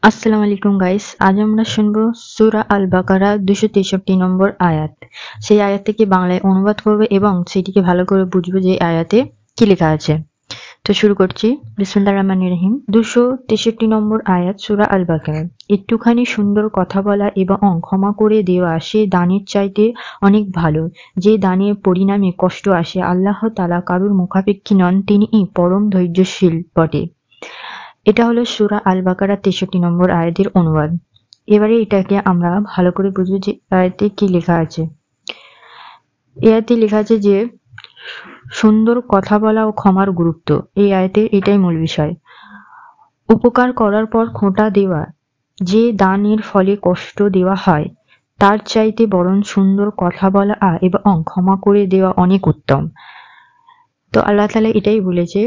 আসসালামু আলাইকুম গাইস, আজ আমরা শুনবো সূরা আল বাকারা 263 নম্বর আয়াত। সেই আয়াত থেকে বাংলায় অনুবাদ করব এবং সেটিকে ভালো করে বুঝবো যে আয়াতে কি লেখা আছে। তো শুরু করছি। বিসমিল্লাহির রহমানির রহিম। 263 নম্বর আয়াত সূরা আল বাকারা। একটুখানি সুন্দর কথা বলা এবং ক্ষমা করে দেওয়া সে দানের চাইতে অনেক ভালো। যে দানের পরিণামে কষ্ট আসে, আল্লাহ তাআলা কারুর মুখাপেক্ষী নন, তিনিই পরম ধৈর্যশীল বটে। এটা হলো সূরা আল বাকারার 63 নম্বর আয়াতের অনুবাদ। এবারে এটাকে আমরা ভালো করে বুঝবো যে আয়াতে কি লেখা আছে। এই আয়াতে লেখা আছে যে সুন্দর কথা বলা ও ক্ষমার গুরুত্ব। এই আয়াতের এটাই মূল বিষয়। উপকার করার পর খোঁটা দেওয়া, যে দানের ফলে কষ্ট দেওয়া হয় তার চাইতে বরং সুন্দর কথা বলা এবং ক্ষমা করে দেওয়া অনেক উত্তম। তো আল্লাহ তাআলা এটাই বলেছে,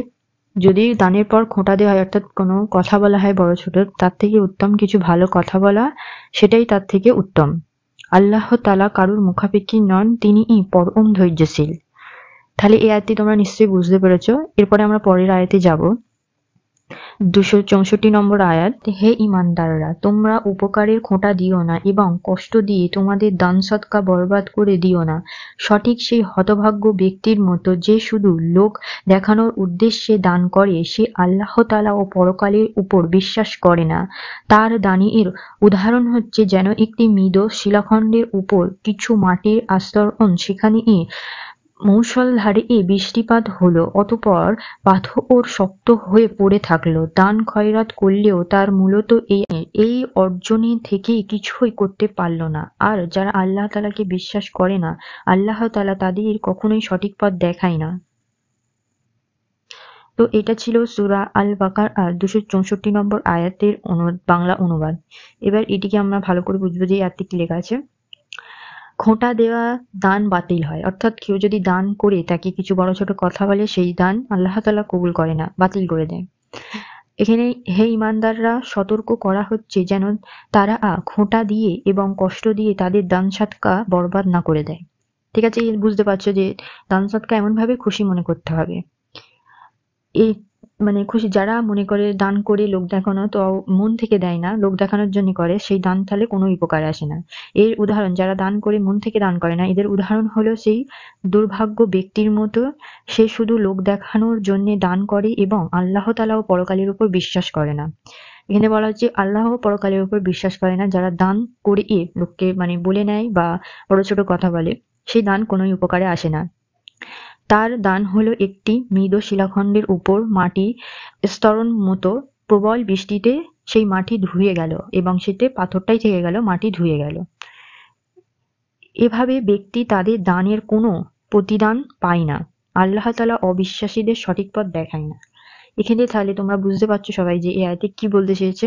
যদি দানের পর খোঁটা দেওয়া হয় অর্থাৎ কোনো কথা বলা হয় বড় ছোট, তার থেকে উত্তম কিছু ভালো কথা বলা, সেটাই তার থেকে উত্তম। আল্লাহ তাআলা কারুর মুখাপেক্ষী নন, তিনিই পরম ধৈর্যশীল। তাহলে এই আয়াতটি তোমরা নিশ্চয়ই বুঝতে পেরেছো। এরপরে আমরা পরের আয়াতে যাব। 264 নম্বর আয়াত। হে ঈমানদাররা, তোমরা উপকারের খোঁটা দিও না এবং কষ্ট দিয়ে তোমাদের দান সদকা বরবাদ করে দিও না। সঠিক সেই হতভাগ্য ব্যক্তির মতো যে শুধু লোক দেখানোর উদ্দেশ্যে দান করে, সে আল্লাহ তাআলা ও পরকালের উপর বিশ্বাস করে না। তার দানের উদাহরণ হচ্ছে যেন একটি মৃদু শিলাখণ্ডের উপর কিছু মাটির আস্তরণ, সেখানে মৌসলধারে বৃষ্টিপাত হলো, অতঃপর পাথর শক্ত হয়ে পড়ে থাকলো। দান খয়রাত করলেও তার মূলত এই অর্জনে থেকে কিছুই করতে পারল না। আর যারা আল্লাহ তাআলাকে বিশ্বাস করে না, আল্লাহ তাআলা তাদের কখনোই সঠিক পথ দেখায় না। তো এটা ছিল সূরা আল বাকার 264 নম্বর আয়াতের বাংলা অনুবাদ। এবার এটিকে আমরা ভালো করে বুঝবো যে এই আয়াতটি কি লেখা আছে। খোঁটা দেওয়া দান বাতিল হয়, অর্থাৎ কেউ যদি দান করে তাকে কিছু বড় ছোট কথা বলে, সেই দান আল্লাহ তাআলা কবুল করে না, বাতিল করে দেয়। এখানে হে ঈমানদাররা, সতর্ক করা হচ্ছে যেন তারা খোঁটা দিয়ে এবং কষ্ট দিয়ে তাদের দান সদকা বরবাদ না করে দেয়। ঠিক আছে, বুঝতে পারছো যে দান সদকা এমন ভাবে খুশি মনে করতে হবে। এই মানে খুশি, যারা মনে করে দান করে লোক দেখানো, তো মন থেকে দেয় না, লোক দেখানোর জন্য করে, সেই দান তাহলে কোনো উপকারে আসে না। এর উদাহরণ, যারা দান করে মন থেকে দান করে না, এদের উদাহরণ হলো সেই দুর্ভাগ্য ব্যক্তির মতো, সে শুধু লোক দেখানোর জন্য দান করে এবং আল্লাহ তাআলা ও পরকালের উপর বিশ্বাস করে না। এখানে বলা হচ্ছে আল্লাহ ও পরকালের উপর বিশ্বাস করে না, যারা দান করে লোককে বলে নেয় বা বড় ছোট কথা বলে, সেই দান কোনোই উপকারে আসে না। তার দান হলো একটি মৃদু শিলাখণ্ডের উপর মাটি স্তরণ মতো, প্রবল বৃষ্টিতে সেই মাটি ধুয়ে গেল এবং সেতে পাথরটাই থেকে গেল, মাটি ধুয়ে গেল। এভাবে ব্যক্তি তাদের দানের কোনো প্রতিদান পায় না। আল্লাহ তাআলা অবিশ্বাসীদের সঠিক পথ দেখায় না। এখানে তাহলে তোমরা বুঝতে পারছো সবাই যে এই আয়াতে কি বলতে চেয়েছে।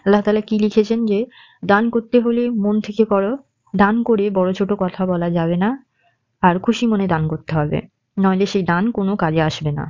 আল্লাহ তাআলা কি লিখেছেন যে দান করতে হলে মন থেকে করো, দান করে বড় ছোট কথা বলা যাবে না, আর খুশি মনে দান করতে হবে, নইলে সেই দান কোনো কাজে আসবে না।